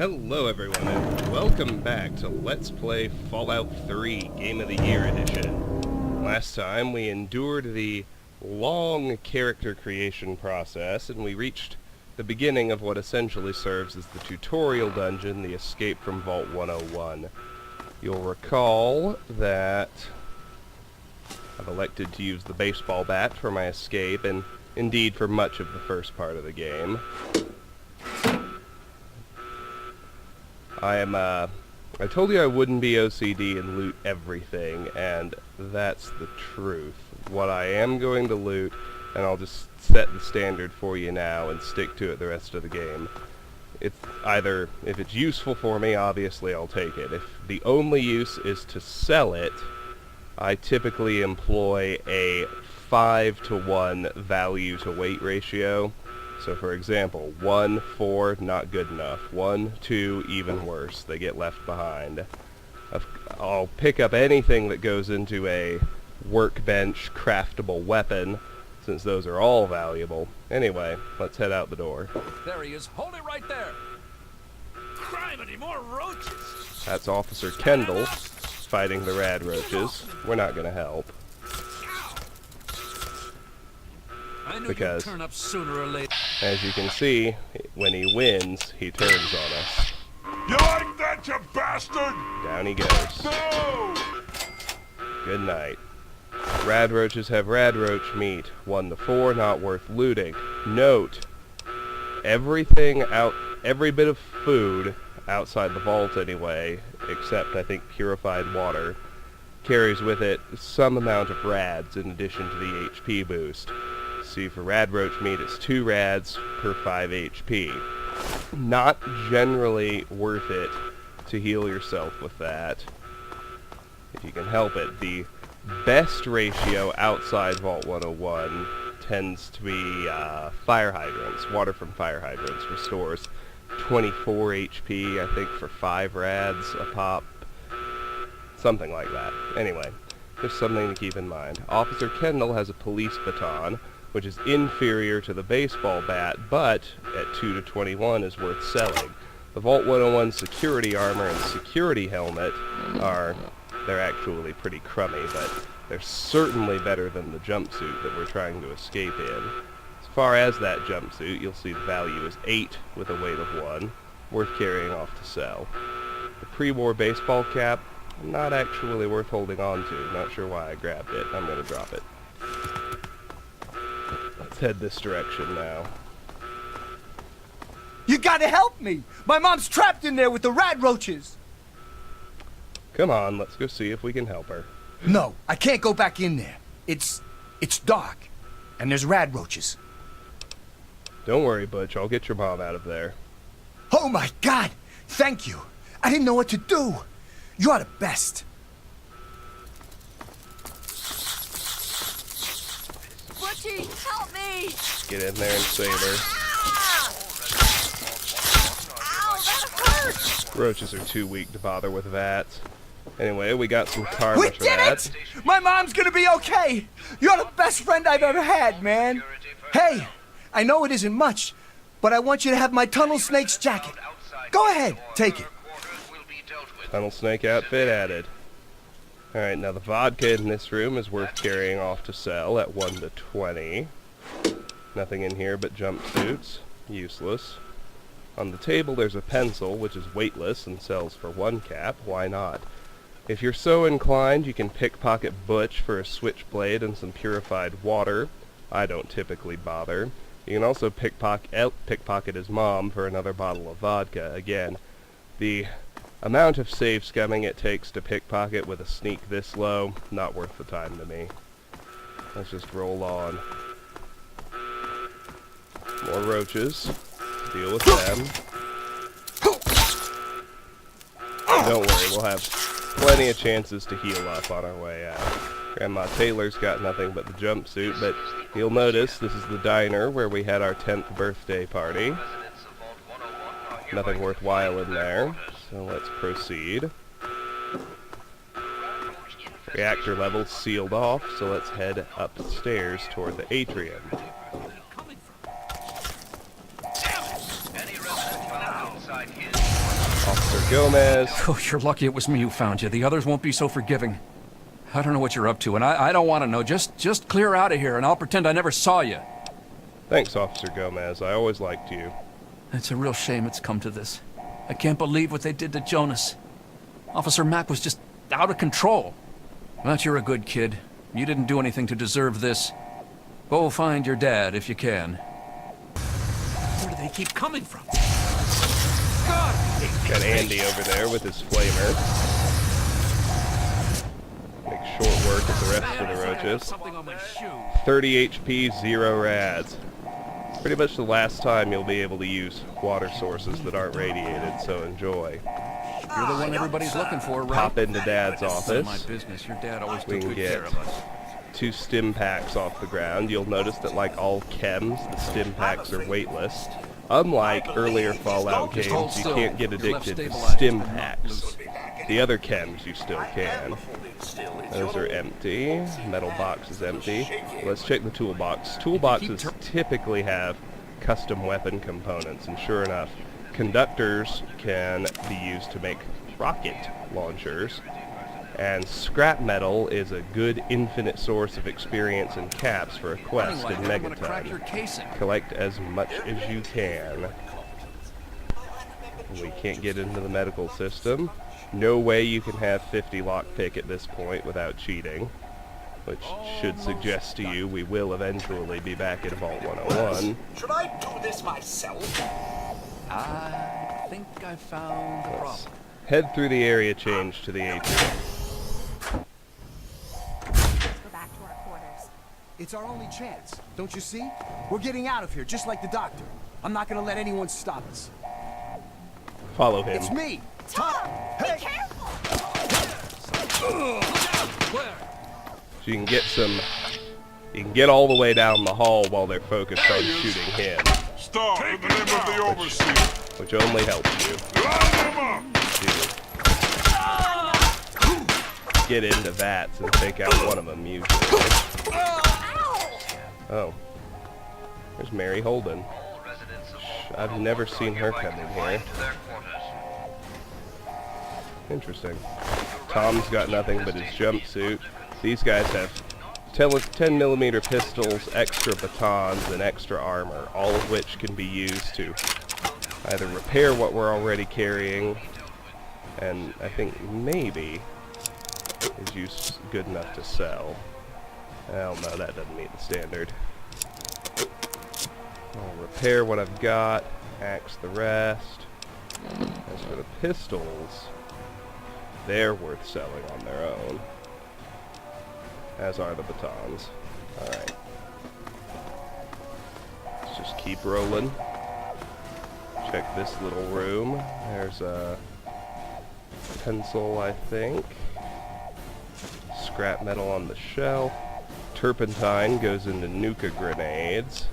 Hello everyone, and welcome back to Let's Play Fallout 3 Game of the Year Edition. Last time we endured the long character creation process, and we reached the beginning of what essentially serves as the tutorial dungeon, the Escape from Vault 101. You'll recall that I've elected to use the baseball bat for my escape, and indeed for much of the first part of the game. I told you I wouldn't be OCD and loot everything, and that's the truth. What I am going to loot, and I'll just set the standard for you now and stick to it the rest of the game. It's either, if it's useful for me, obviously I'll take it. If the only use is to sell it, I typically employ a 5-to-1 value to weight ratio. So for example, 1, 4, not good enough. 1, 2, even worse. They get left behind. I'll pick up anything that goes into a workbench craftable weapon, since those are all valuable. Anyway, let's head out the door. There he is. Hold it right there. Criminy, more roaches. That's Officer Kendall fighting the rad roaches. We're not going to help. Because, turn up sooner or later. As you can see, when he wins, he turns on us. You like that, you bastard? Down he goes. No! Good night. Rad roaches have rad roach meat. 1 to 4, not worth looting. Note, every bit of food, outside the vault anyway, except I think purified water, carries with it some amount of rads in addition to the HP boost. See, for rad roach meat, it's 2 rads per 5 HP. Not generally worth it to heal yourself with that, if you can help it. The best ratio outside Vault 101 tends to be fire hydrants. Water from fire hydrants restores 24 HP, I think, for 5 rads a pop. Something like that. Anyway, just something to keep in mind. Officer Kendall has a police baton, which is inferior to the baseball bat, but at 2 to 21 is worth selling. The Vault 101 security armor and security helmet they're actually pretty crummy, but they're certainly better than the jumpsuit that we're trying to escape in. As far as that jumpsuit, you'll see the value is 8 with a weight of 1, worth carrying off to sell. The pre-war baseball cap, not actually worth holding on to. Not sure why I grabbed it. I'm going to drop it. Let's head this direction now. You gotta help me! My mom's trapped in there with the rad roaches! Come on, let's go see if we can help her. No, I can't go back in there. It's dark, and there's rad roaches. Don't worry, Butch, I'll get your mom out of there. Oh my God! Thank you! I didn't know what to do! You're the best! Butchie, help me! Get in there and save her. Ow, that hurts! Roaches are too weak to bother with VATs. Anyway, we got some karma We for did that. it! My mom's gonna be okay! You're the best friend I've ever had, man! Hey, I know it isn't much, but I want you to have my Tunnel Snake's jacket. Go ahead, take it. Tunnel snake outfit added. Alright, now the vodka in this room is worth carrying off to sell at 1 to 20. Nothing in here but jumpsuits. Useless. On the table there's a pencil, which is weightless and sells for 1 cap. Why not? If you're so inclined, you can pickpocket Butch for a switchblade and some purified water. I don't typically bother. You can also pickpocket his mom for another bottle of vodka. Again, the amount of save scumming it takes to pickpocket with a sneak this low, not worth the time to me. Let's just roll on. More roaches. Deal with them. Don't worry, we'll have plenty of chances to heal up on our way out. Grandma Taylor's got nothing but the jumpsuit, but you'll notice this is the diner where we had our 10th birthday party. Nothing worthwhile in there, so let's proceed. Reactor level sealed off, so let's head upstairs toward the atrium. Officer Gomez. Oh, you're lucky it was me who found you. The others won't be so forgiving. I don't know what you're up to, and I don't want to know. Just clear out of here, and I'll pretend I never saw you. Thanks, Officer Gomez. I always liked you. It's a real shame it's come to this. I can't believe what they did to Jonas. Officer Mack was just out of control. But you're a good kid. You didn't do anything to deserve this. Go find your dad if you can. Where do they keep coming from? God! Got Andy over there with his flamer. Make short work of the rest of the roaches. Something on my shoe. 30 HP, 0 rads. It's pretty much the last time you'll be able to use water sources that aren't radiated, so enjoy. You're the one everybody's looking for, right? Pop into Dad's None of my office. business. Your dad always We took can good get care of us. 2 stim packs off the ground. You'll notice that like all chems, the stim packs are weightless. Unlike earlier Fallout Just hold games, you still. can't get Your left addicted to stabilizer's stim been knocked packs. loose. The other chems you still can. Those are empty. Metal box is empty. Let's check the toolbox. Toolboxes typically have custom weapon components, and sure enough, conductors can be used to make rocket launchers, and scrap metal is a good infinite source of experience and caps for a quest in I'm gonna crack your Megaton. casing. Collect as much as you can. We can't get into the medical system. No way you can have 50 lockpick at this point without cheating, which should suggest to you we will eventually be back at Vault 101. Should I do this myself? I think I found the Let's problem. head through the area change to the atrium. Go back to our quarters. It's our only chance, don't you see? We're getting out of here, just like the doctor. I'm not gonna let anyone stop us. Follow him. It's me, Tom, Hey! be careful! Where? So you can get some... You can get all the way down the hall while they're focused on shooting him, Stop in the name of the overseer. which only helps you. Line them up. To get into vats and take out one of them, usually. Oh. There's Mary Holden. I've never seen her come in here. Interesting. Tom's got nothing but his jumpsuit. These guys have 10mm pistols, extra batons, and extra armor, all of which can be used to either repair what we're already carrying, and I think maybe is used good enough to sell. Hell no, that doesn't meet the standard. I'll repair what I've got, axe the rest. As for the pistols, they're worth selling on their own, as are the batons. Alright. Let's just keep rolling. Check this little room. There's a pencil, I think. Scrap metal on the shelf. Turpentine goes into Nuka grenades.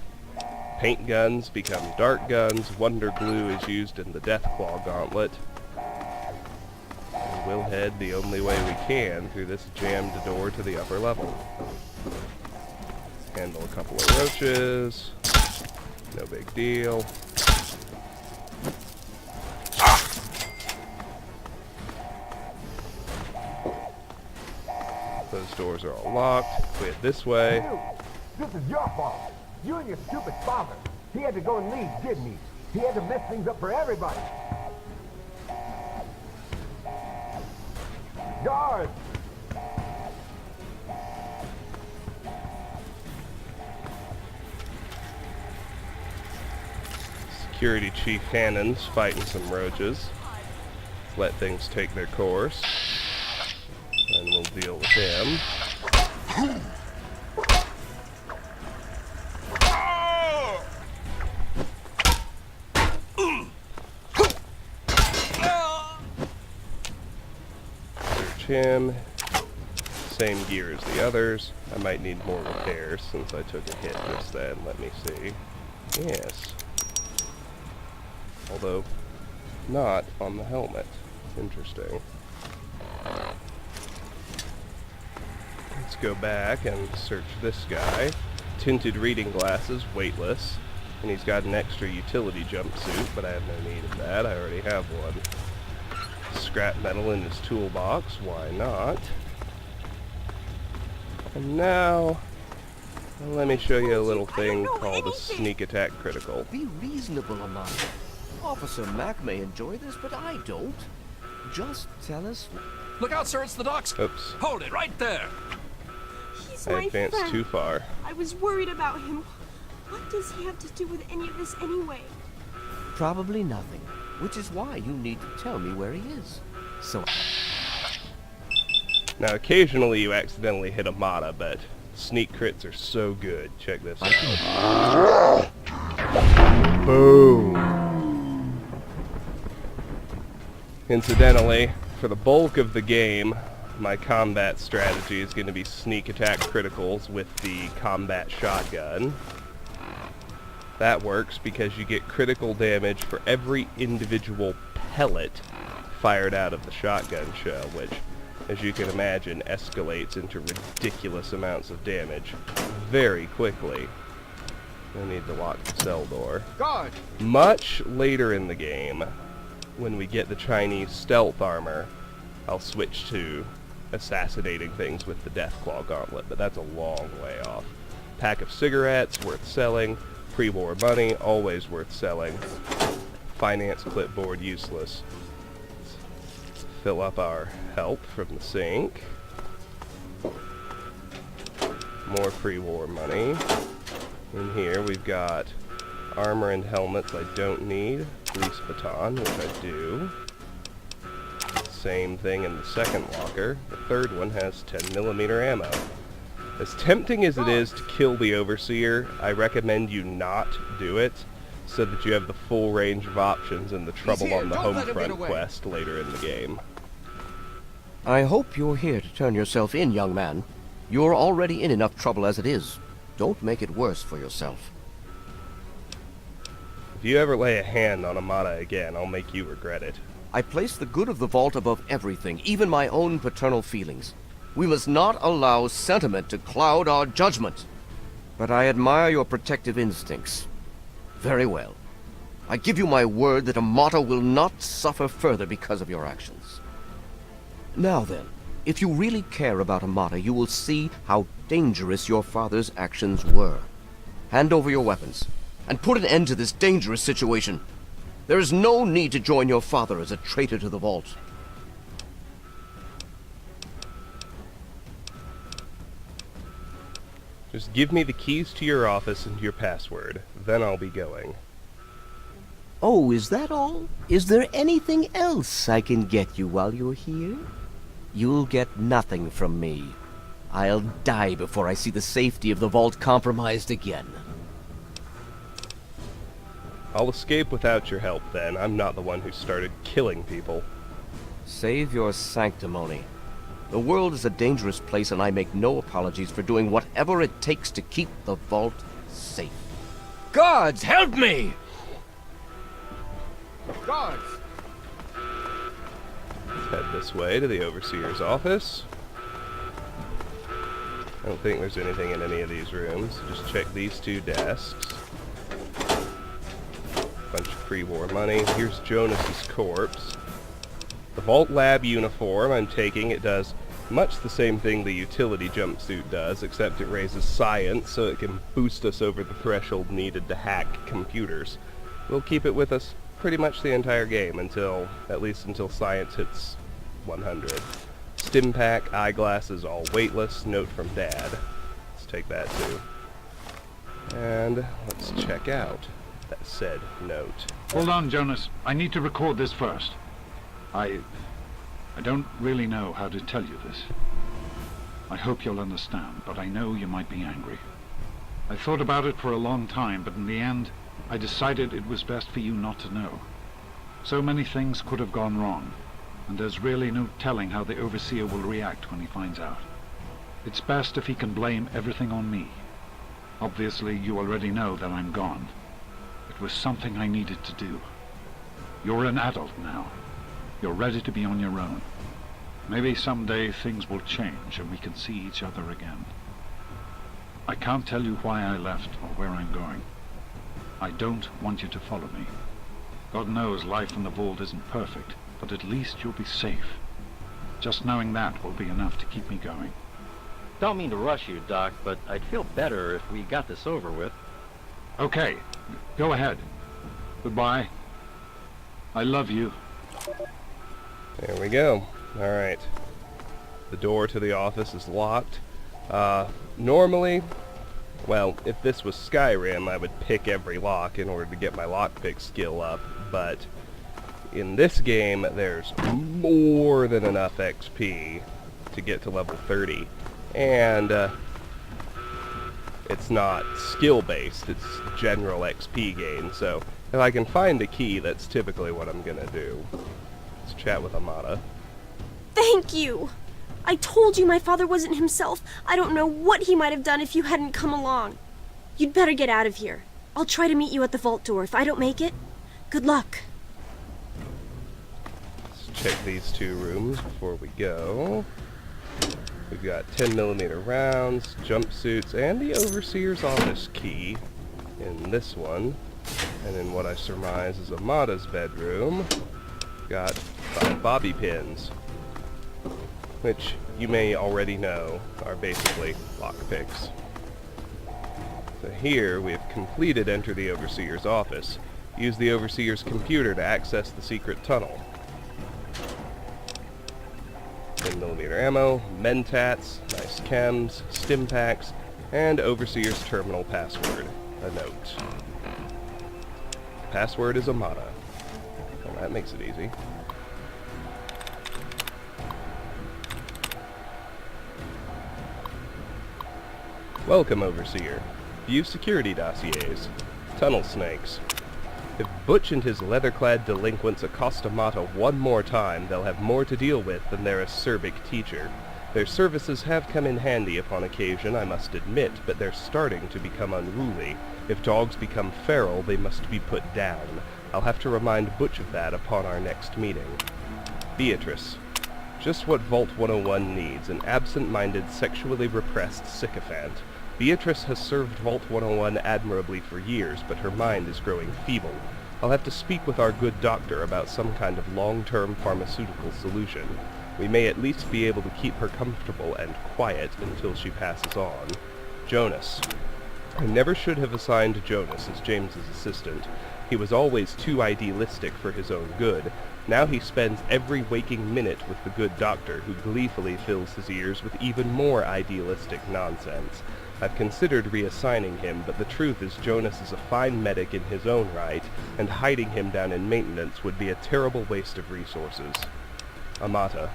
Paint guns become dart guns. Wonder glue is used in the Deathclaw gauntlet. And we'll head the only way we can through this jammed door to the upper level. Handle a couple of roaches. No big deal. Those doors are all locked. If we head this way. This is your fault. You and your stupid father. He had to go and leave, didn't he? He had to mess things up for everybody. Guards! Security Chief Hannon's fighting some roaches. Let things take their course. And we'll deal with him. Search him. Same gear as the others. I might need more repairs since I took a hit just then. Let me see. Yes. Although, not on the helmet. Interesting. Let's go back and search this guy. Tinted reading glasses, weightless. And he's got an extra utility jumpsuit, but I have no need of that. I already have one. scrap metal in his toolbox. Why not? And now, let me show you a little thing called a sneak attack critical. Be reasonable, Amanda. Officer Mack may enjoy this, but I don't. Just tell us. Look out, sir, it's the docks. Oops, Hold it right there. He's I my advanced friend. too far. I was worried about him. What does he have to do with any of this anyway? Probably nothing. Which is why you need to tell me where he is. So. Now, occasionally you accidentally hit a Mata, but sneak crits are so good. Check this out. Boom. Incidentally, for the bulk of the game, my combat strategy is going to be sneak attack criticals with the combat shotgun. That works because you get critical damage for every individual pellet fired out of the shotgun shell, which, as you can imagine, escalates into ridiculous amounts of damage very quickly. I need to lock the cell door. Guard! Much later in the game, when we get the Chinese stealth armor, I'll switch to assassinating things with the Deathclaw gauntlet, but that's a long way off. Pack of cigarettes, worth selling. Pre-war money, always worth selling. Finance clipboard, useless. Let's fill up our help from the sink. More pre-war money. In here we've got armor and helmets I don't need. Police baton, which I do. Same thing in the second locker. The third one has 10mm ammo. As tempting as it is to kill the Overseer, I recommend you not do it, so that you have the full range of options in the Trouble on the Homefront quest later in the game. I hope you're here to turn yourself in, young man. You're already in enough trouble as it is. Don't make it worse for yourself. If you ever lay a hand on Amata again, I'll make you regret it. I place the good of the vault above everything, even my own paternal feelings. We must not allow sentiment to cloud our judgment. But I admire your protective instincts. Very well. I give you my word that Amata will not suffer further because of your actions. Now then, if you really care about Amata, you will see how dangerous your father's actions were. Hand over your weapons, and put an end to this dangerous situation. There is no need to join your father as a traitor to the vault. Just give me the keys to your office and your password. Then I'll be going. Oh, is that all? Is there anything else I can get you while you're here? You'll get nothing from me. I'll die before I see the safety of the vault compromised again. I'll escape without your help then. I'm not the one who started killing people. Save your sanctimony. The world is a dangerous place, and I make no apologies for doing whatever it takes to keep the vault safe. Guards, help me! Guards! Let's head this way to the Overseer's office. I don't think there's anything in any of these rooms. Just check these two desks. Bunch of pre-war money. Here's Jonas's corpse. The Vault Lab uniform I'm taking, it does much the same thing the utility jumpsuit does, except it raises science so it can boost us over the threshold needed to hack computers. We'll keep it with us pretty much the entire game at least until science hits 100. Stim pack, eyeglasses, all weightless, note from Dad. Let's take that too. And let's check out that said note. Hold on, Jonas. I need to record this first. I don't really know how to tell you this. I hope you'll understand, but I know you might be angry. I thought about it for a long time, but in the end, I decided it was best for you not to know. So many things could have gone wrong, and there's really no telling how the Overseer will react when he finds out. It's best if he can blame everything on me. Obviously, you already know that I'm gone. It was something I needed to do. You're an adult now. You're ready to be on your own. Maybe someday things will change and we can see each other again. I can't tell you why I left or where I'm going. I don't want you to follow me. God knows life in the vault isn't perfect, but at least you'll be safe. Just knowing that will be enough to keep me going. Don't mean to rush you, Doc, but I'd feel better if we got this over with. Okay, go ahead. Goodbye. I love you. There we go. Alright. The door to the office is locked. Normally, well, if this was Skyrim, I would pick every lock in order to get my lockpick skill up, but in this game, there's more than enough XP to get to level 30, and it's not skill-based, it's general XP gain, so if I can find a key, that's typically what I'm gonna do. Let's chat with Amata. Thank you! I told you my father wasn't himself. I don't know what he might have done if you hadn't come along. You'd better get out of here. I'll try to meet you at the vault door. If I don't make it, good luck. Let's check these 2 rooms before we go. We've got 10mm rounds, jumpsuits, and the Overseer's office key in this one. And in what I surmise is Amata's bedroom, got 5 bobby pins, which you may already know are basically lockpicks. So here we have completed Enter the Overseer's office. Use the Overseer's computer to access the secret tunnel. 10mm ammo, mentats, nice chems, stim packs, and Overseer's terminal password. A note. Password is Amata. Well, that makes it easy. Welcome, Overseer. View security dossiers. Tunnel snakes. If Butch and his leather-clad delinquents accost Amata one more time, they'll have more to deal with than their acerbic teacher. Their services have come in handy upon occasion, I must admit, but they're starting to become unruly. If dogs become feral, they must be put down. I'll have to remind Butch of that upon our next meeting. Beatrice. Just what Vault 101 needs, an absent-minded, sexually repressed sycophant. Beatrice has served Vault 101 admirably for years, but her mind is growing feeble. I'll have to speak with our good doctor about some kind of long-term pharmaceutical solution. We may at least be able to keep her comfortable and quiet until she passes on. Jonas. I never should have assigned Jonas as James's assistant. He was always too idealistic for his own good. Now he spends every waking minute with the good doctor, who gleefully fills his ears with even more idealistic nonsense. I've considered reassigning him, but the truth is Jonas is a fine medic in his own right, and hiding him down in maintenance would be a terrible waste of resources. Amata.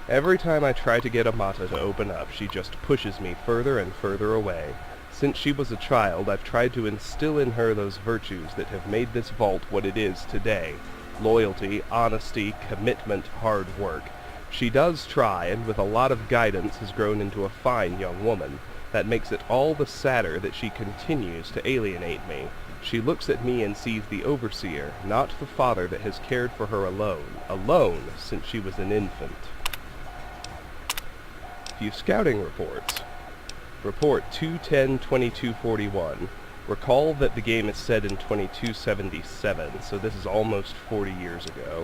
Every time I try to get Amata to open up, she just pushes me further and further away. Since she was a child, I've tried to instill in her those virtues that have made this vault what it is today. Loyalty, honesty, commitment, hard work. She does try, and with a lot of guidance has grown into a fine young woman. That makes it all the sadder that she continues to alienate me. She looks at me and sees the Overseer, not the father that has cared for her alone since she was an infant. Few scouting reports. Report 210-2241. Recall that the game is set in 2277, so this is almost 40 years ago.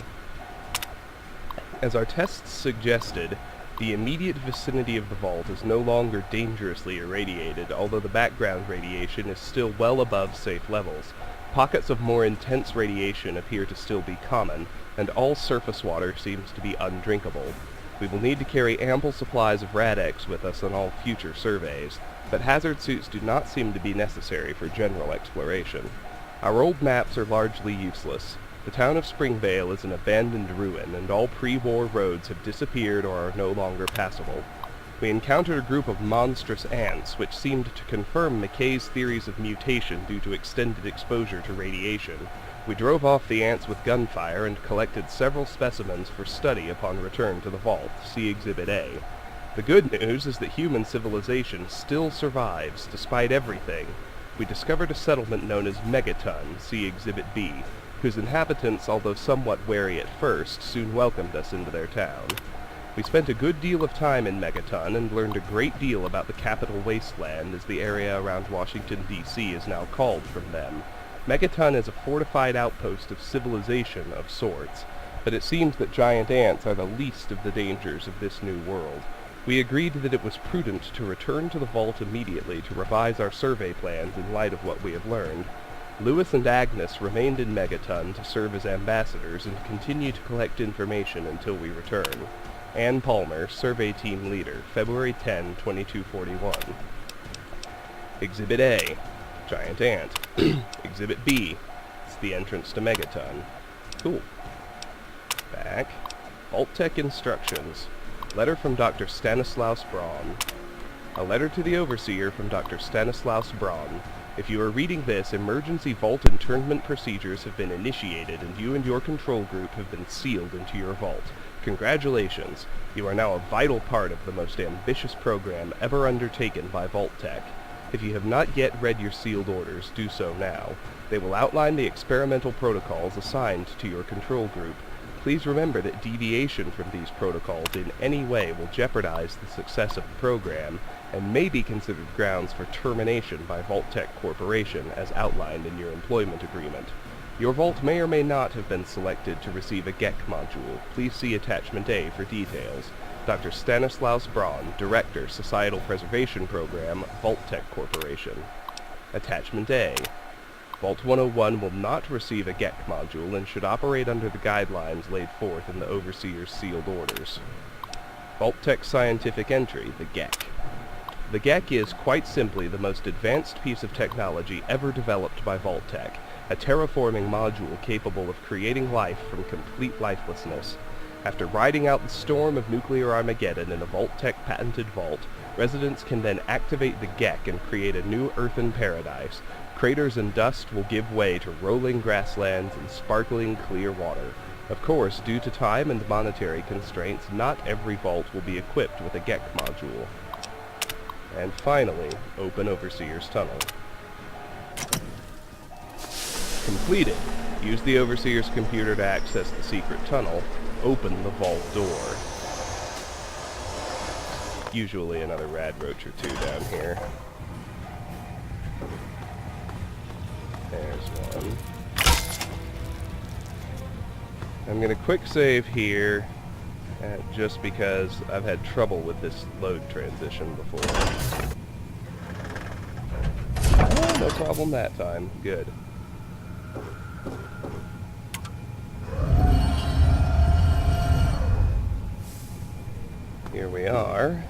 As our tests suggested, the immediate vicinity of the vault is no longer dangerously irradiated, although the background radiation is still well above safe levels. Pockets of more intense radiation appear to still be common, and all surface water seems to be undrinkable. We will need to carry ample supplies of Rad-X with us on all future surveys, but hazard suits do not seem to be necessary for general exploration. Our old maps are largely useless. The town of Springvale is an abandoned ruin, and all pre-war roads have disappeared or are no longer passable. We encountered a group of monstrous ants, which seemed to confirm McKay's theories of mutation due to extended exposure to radiation. We drove off the ants with gunfire and collected several specimens for study upon return to the vault. See Exhibit A. The good news is that human civilization still survives, despite everything. We discovered a settlement known as Megaton, see Exhibit B, whose inhabitants, although somewhat wary at first, soon welcomed us into their town. We spent a good deal of time in Megaton and learned a great deal about the capital wasteland, as the area around Washington, D.C. is now called from them. Megaton is a fortified outpost of civilization of sorts. but it seems that giant ants are the least of the dangers of this new world. We agreed that it was prudent to return to the vault immediately to revise our survey plans in light of what we have learned. Lewis and Agnes remained in Megaton to serve as ambassadors and continue to collect information until we return. Ann Palmer, Survey Team Leader, February 10, 2241. Exhibit A, Giant Ant. Exhibit B, it's the entrance to Megaton. Cool. Back. Vault-Tech instructions. Letter from Dr. Stanislaus Braun. A letter to the Overseer from Dr. Stanislaus Braun. If you are reading this, emergency vault internment procedures have been initiated and you and your control group have been sealed into your vault. Congratulations. You are now a vital part of the most ambitious program ever undertaken by Vault-Tech. If you have not yet read your sealed orders, do so now. They will outline the experimental protocols assigned to your control group. Please remember that deviation from these protocols in any way will jeopardize the success of the program and may be considered grounds for termination by Vault-Tech Corporation as outlined in your employment agreement. Your vault may or may not have been selected to receive a GEC module. Please see Attachment A for details. Dr. Stanislaus Braun, Director, Societal Preservation Program, Vault-Tech Corporation. Attachment A. Vault 101 will not receive a GEC module and should operate under the guidelines laid forth in the Overseer's sealed orders. Vault-Tech Scientific Entry, the GEC. The GEC is, quite simply, the most advanced piece of technology ever developed by Vault-Tech, a terraforming module capable of creating life from complete lifelessness. After riding out the storm of nuclear Armageddon in a Vault-Tech patented vault, residents can then activate the GEC and create a new earthen paradise. Craters and dust will give way to rolling grasslands and sparkling clear water. Of course, due to time and monetary constraints, not every vault will be equipped with a GEC module. And finally, open Overseer's Tunnel. Completed. Use the Overseer's computer to access the secret tunnel. Open the vault door. Usually another rad roach or two down here. There's one. I'm going to quick save here, just because I've had trouble with this load transition before. Oh, no problem that time. Good. Here we are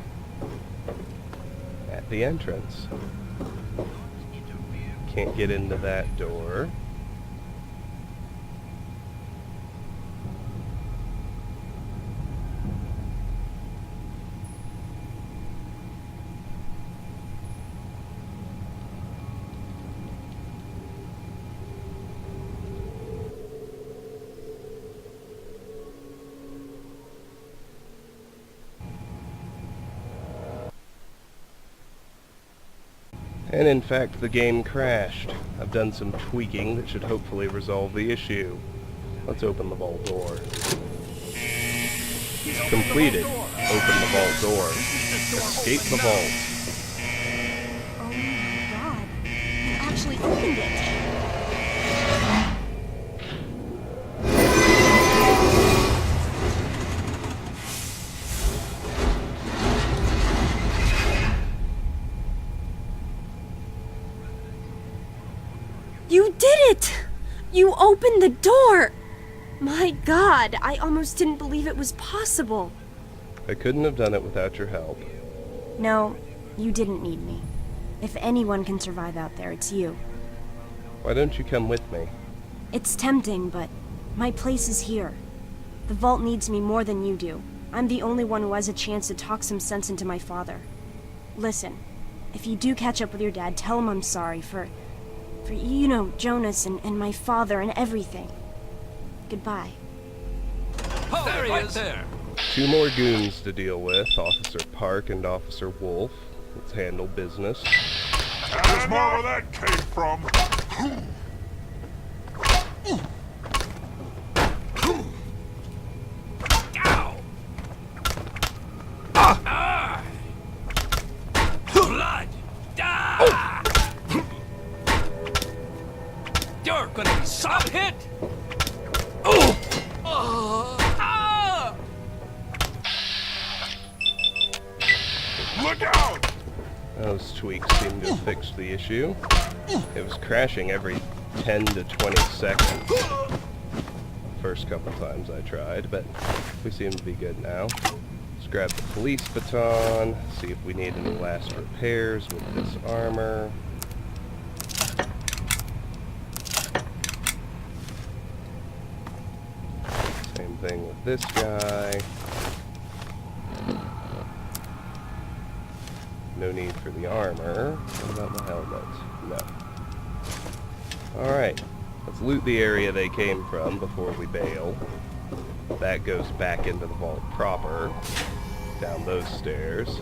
at the entrance. Can't get into that door. And in fact, the game crashed. I've done some tweaking that should hopefully resolve the issue. Let's open the vault door. Completed. Open the vault door. Escape the vault. Oh my god. You actually opened it. You did it! You opened the door! My god, I almost didn't believe it was possible. I couldn't have done it without your help. No, you didn't need me. If anyone can survive out there, it's you. Why don't you come with me? It's tempting, but my place is here. The vault needs me more than you do. I'm the only one who has a chance to talk some sense into my father. Listen, if you do catch up with your dad, tell him I'm sorry for you know, Jonas and my father and everything. Goodbye. Oh, there he is! There. Two more goons to deal with, Officer Park and Officer Wolf. Let's handle business. There's more where that came from. Ow! Ah! Blood! Ah! You're gonna be so hit! Oh! tweaks seem to have fixed the issue. It was crashing every 10 to 20 seconds. First couple times I tried, but we seem to be good now. Let's grab the police baton, see if we need any last repairs with this armor. Same thing with this guy. No need for the armor. What about the helmet? No. Alright, let's loot the area they came from before we bail. That goes back into the vault proper, down those stairs.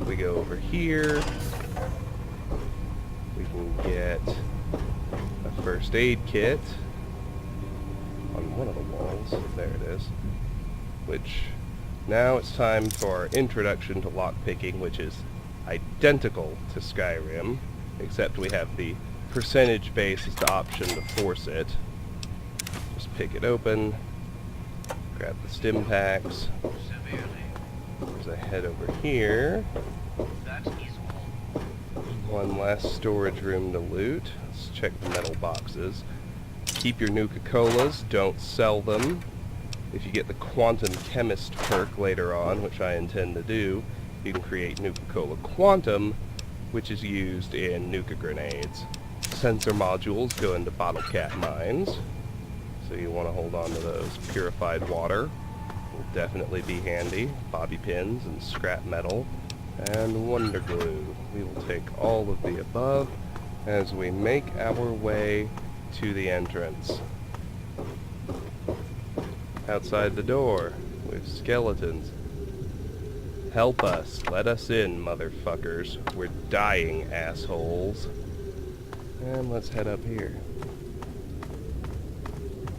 We go over here. We can get a first aid kit on one of the walls. There it is. Which, now it's time for our introduction to lockpicking, which is identical to Skyrim, except we have the percentage base as the option to force it. Just pick it open, grab the stim packs. There's a head over here. One last storage room to loot. Let's check the metal boxes. Keep your Nuka-Colas, don't sell them. If you get the Quantum Chemist perk later on, which I intend to do, you can create Nuka-Cola Quantum, which is used in Nuka grenades. Sensor modules go into bottle cap mines, so you want to hold on to those. Purified water will definitely be handy. Bobby pins and scrap metal, and wonder glue. We will take all of the above as we make our way to the entrance. Outside the door, with skeletons. Help us. Let us in, motherfuckers. We're dying, assholes. And let's head up here.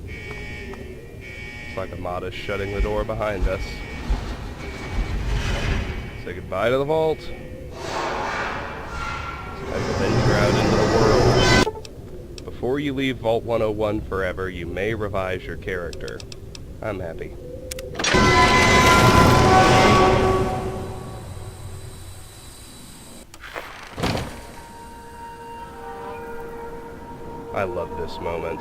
It's like Amada's shutting the door behind us. Say goodbye to the vault. It's time to venture out into the world. Before you leave Vault 101 forever, you may revise your character. I'm happy. I love this moment.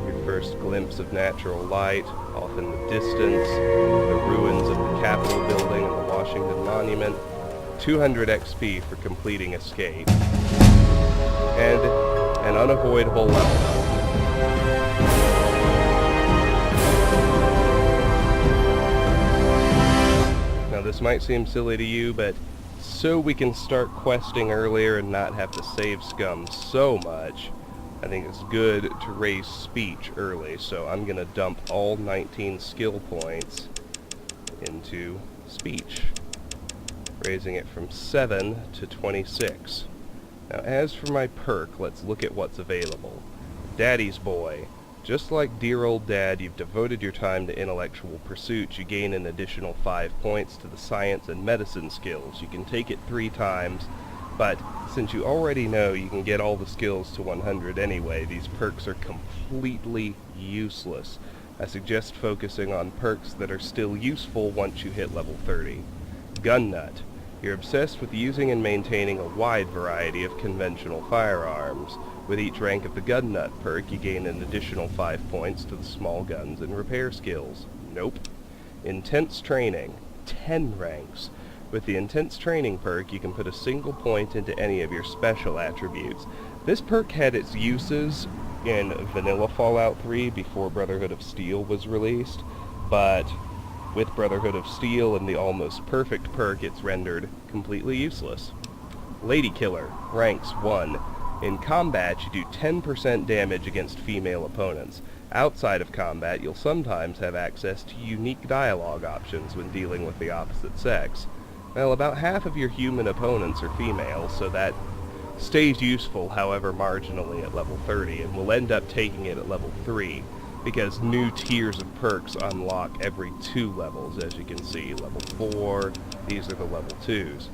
Your first glimpse of natural light, off in the distance, the ruins of the Capitol building and the Washington Monument, 200 XP for completing Escape, and an unavoidable level. Now this might seem silly to you, but so we can start questing earlier and not have to save scum so much, I think it's good to raise speech early, so I'm going to dump all 19 skill points into speech, raising it from 7 to 26. Now as for my perk, let's look at what's available. Daddy's Boy. Just like dear old Dad, you've devoted your time to intellectual pursuits. You gain an additional 5 points to the science and medicine skills. You can take it 3 times, but since you already know you can get all the skills to 100 anyway, these perks are completely useless. I suggest focusing on perks that are still useful once you hit level 30. Gun Nut. You're obsessed with using and maintaining a wide variety of conventional firearms. With each rank of the Gun Nut perk, you gain an additional 5 points to the small guns and repair skills. Nope. Intense Training. 10 ranks. With the Intense Training perk, you can put a single point into any of your special attributes. This perk had its uses in vanilla Fallout 3 before Brotherhood of Steel was released, but with Brotherhood of Steel and the Almost Perfect perk, it's rendered completely useless. Lady Killer, ranks 1. In combat, you do 10% damage against female opponents. Outside of combat, you'll sometimes have access to unique dialogue options when dealing with the opposite sex. Well, about half of your human opponents are female, so that stays useful, however marginally, at level 30, and we'll end up taking it at level 3, because new tiers of perks unlock every 2 levels, as you can see. Level 4, these are the level 2s.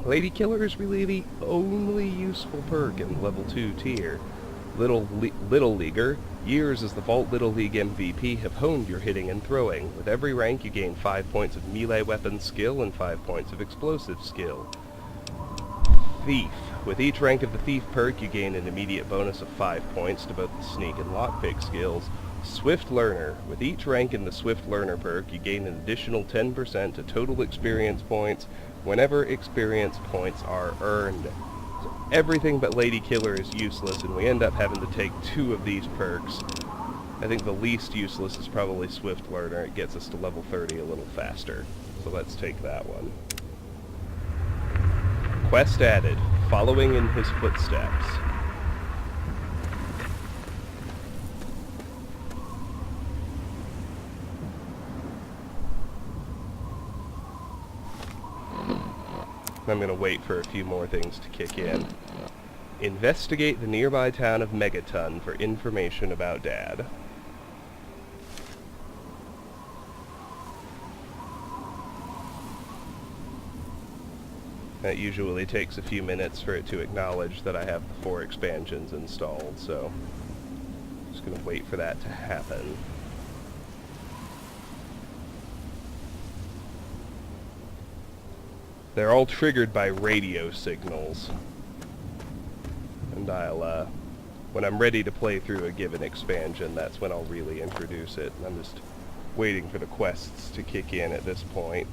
Lady Killer is really the only useful perk in the level 2 tier. Little Leaguer, years as the Vault Little League MVP have honed your hitting and throwing. With every rank you gain 5 points of melee weapon skill and 5 points of explosive skill. Thief. With each rank of the Thief perk you gain an immediate bonus of 5 points to both the Sneak and Lockpick skills. Swift Learner. With each rank in the Swift Learner perk you gain an additional 10% to total experience points whenever experience points are earned. Everything but Lady Killer is useless, and we end up having to take 2 of these perks. I think the least useless is probably Swift Learner. It gets us to level 30 a little faster. So let's take that one. Quest added. Following in his footsteps. I'm going to wait for a few more things to kick in. Investigate the nearby town of Megaton for information about Dad. That usually takes a few minutes for it to acknowledge that I have the 4 expansions installed, so I'm just going to wait for that to happen. They're all triggered by radio signals. And I'll, when I'm ready to play through a given expansion, that's when I'll really introduce it. I'm just waiting for the quests to kick in at this point.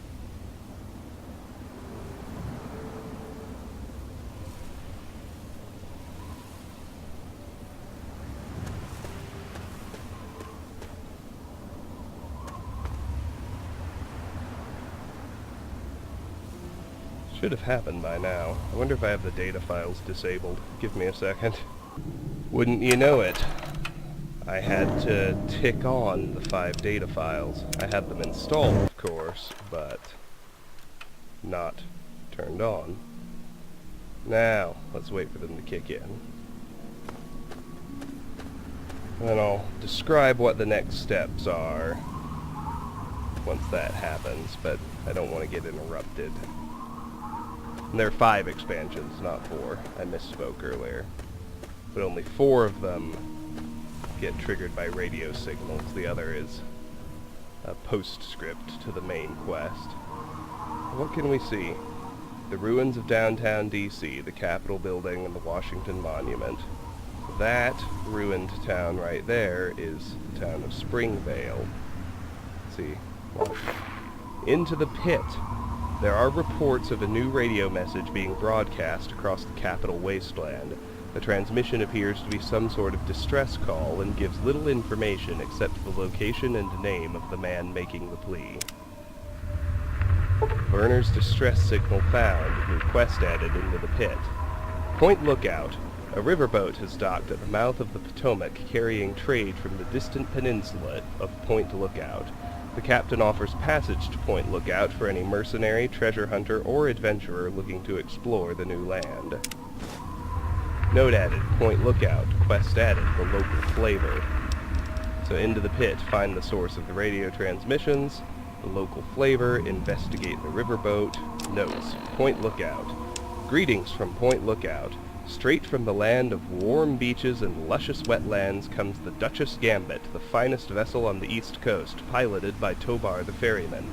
Should have happened by now. I wonder if I have the data files disabled. Give me a second. Wouldn't you know it? I had to tick on the 5 data files. I had them installed, of course, but not turned on. Now, let's wait for them to kick in. And I'll describe what the next steps are once that happens, but I don't want to get interrupted. And there are 5 expansions, not 4. I misspoke earlier. But only 4 of them get triggered by radio signals. The other is a postscript to the main quest. What can we see? The ruins of downtown D.C., the Capitol building, and the Washington Monument. That ruined town right there is the town of Springvale. Let's see. Into the pit. There are reports of a new radio message being broadcast across the Capitol wasteland. The transmission appears to be some sort of distress call and gives little information except the location and name of the man making the plea. Burner's distress signal found, new quest added into the pit. Point Lookout. A riverboat has docked at the mouth of the Potomac carrying trade from the distant peninsula of Point Lookout. The captain offers passage to Point Lookout for any mercenary, treasure hunter, or adventurer looking to explore the new land. Note added, Point Lookout, quest added, the local flavor. So into the pit, find the source of the radio transmissions, the local flavor, investigate the riverboat. Notes, Point Lookout. Greetings from Point Lookout. Straight from the land of warm beaches and luscious wetlands comes the Duchess Gambit, the finest vessel on the East Coast, piloted by Tobar the ferryman.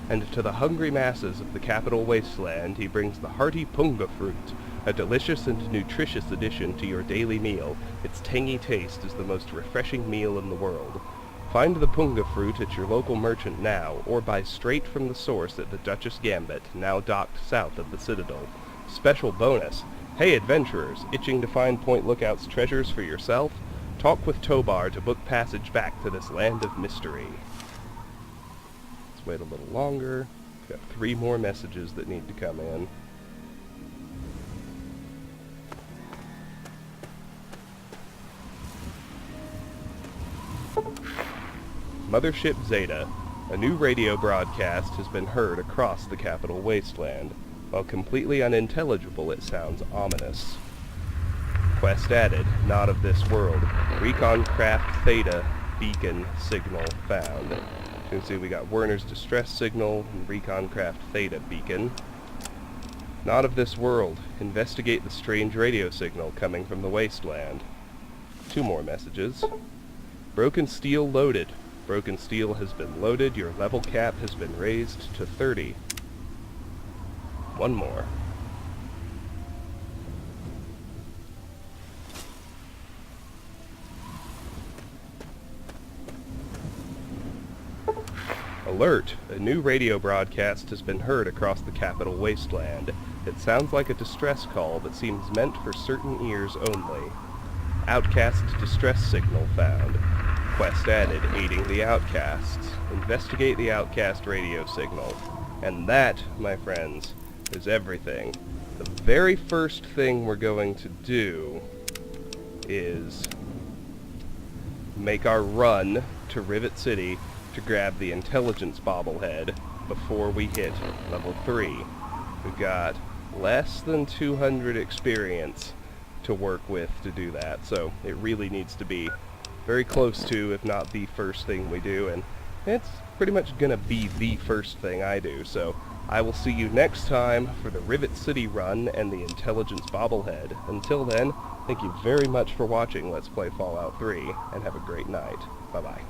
And to the hungry masses of the Capitol wasteland he brings the hearty punga fruit, a delicious and nutritious addition to your daily meal. Its tangy taste is the most refreshing meal in the world. Find the punga fruit at your local merchant now, or buy straight from the source at the Duchess Gambit, now docked south of the Citadel. Special bonus. Hey adventurers, itching to find Point Lookout's treasures for yourself? Talk with Tobar to book passage back to this land of mystery. Let's wait a little longer. We've got 3 more messages that need to come in. Mothership Zeta. A new radio broadcast has been heard across the Capitol wasteland. While completely unintelligible, it sounds ominous. Quest added, not of this world. Recon Craft Theta beacon signal found. You can see we got Werner's distress signal and Recon Craft Theta beacon. Not of this world. Investigate the strange radio signal coming from the wasteland. 2 more messages. Broken steel loaded. Broken steel has been loaded. Your level cap has been raised to 30. 1 more. Alert! A new radio broadcast has been heard across the capital wasteland. It sounds like a distress call, but seems meant for certain ears only. Outcast distress signal found. Quest added, aiding the outcasts. Investigate the outcast radio signal. And that, my friends, is everything. The very first thing we're going to do is make our run to Rivet City to grab the intelligence bobblehead before we hit level 3. We've got less than 200 experience to work with to do that, so it really needs to be very close to, if not the first thing we do, and it's pretty much gonna be the first thing I do, so I will see you next time for the Rivet City run and the intelligence bobblehead. Until then, thank you very much for watching Let's Play Fallout 3, and have a great night. Bye-bye.